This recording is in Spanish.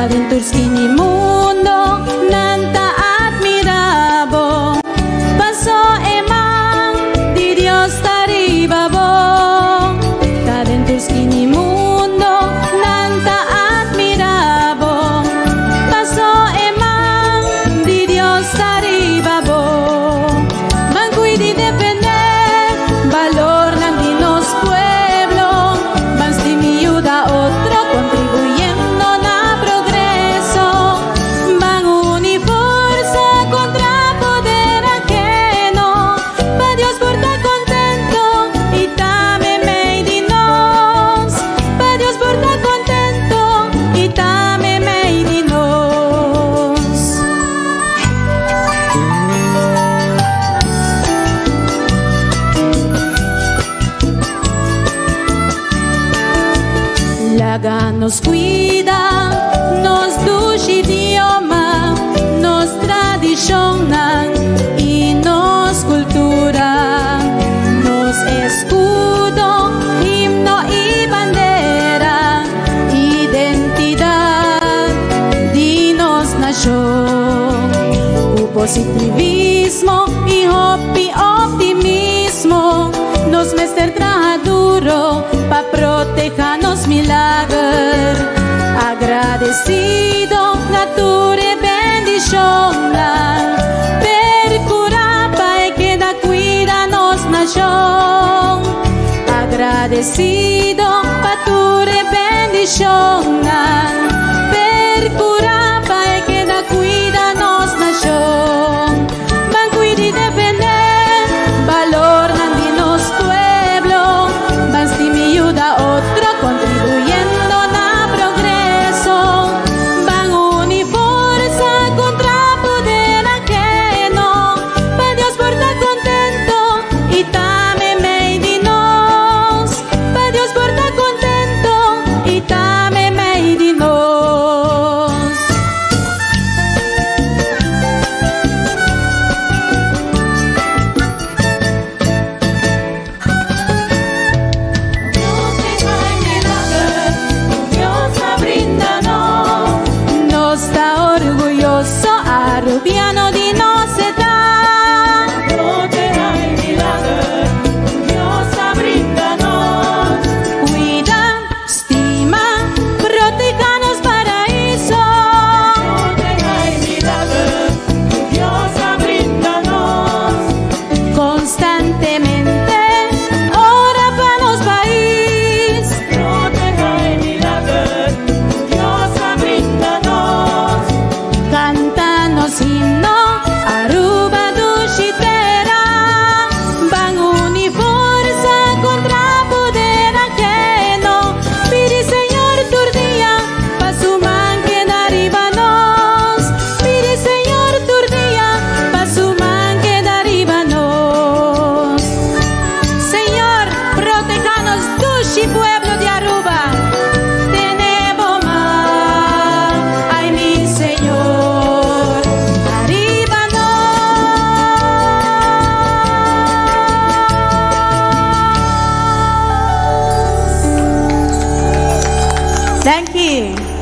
Kaden turskini mundo nanta admirabo. Paso emang di Dios taribabo. Kaden turskini mundo nanta admirabo. Paso emang di Dios taribabo. Mangui di depender valor ng dinos pueblo. Mas di mi ayuda otro contribuyendo na progreso. Van uniforza contra poder ajeno. Pa Dios por ta contento y tame made in nos. Pa Dios por ta contento y tame made in nos. Laga nos cuida, nos duce idioma, nos tradición y nos cultura, nos escudo, himno y bandera, identidad, dinos nación, positivismo y optimismo, nos mester trabaja duro pa protegernos milagre. Agradecido, nature bendición, per curapa y queda cuidanos nación. Agradecido, pature bendición, per curapa y queda cuidanos nación. Bancuidi depender valor nandinos pueblo. Basti mi ayuda otro contribuyendo na progreso. Van uniforza contra poder ajeno. Pa Dios por ta contento y tame made in nos. Pa Dios por ta contento y tame made in nos. No está orgulloso, arrubiano di no se da. No te hay milagre, Dios abríndanos. Cuida, estima, protéjanos paraíso. No te hay milagre, Dios abríndanos. Constantemente ora para los país. No te hay milagre, Dios abríndanos. Cántanos himno, Aruba duchitera. Van uniforza contra poder ajeno. Pidi Señor turdía, pa su man que derivanos. Pidi Señor turdía, pa su man que derivanos. Señor, protéjanos duchi pueblo de Aruba. Tenemos más, ay mi Señor, aríbanos. Thank you.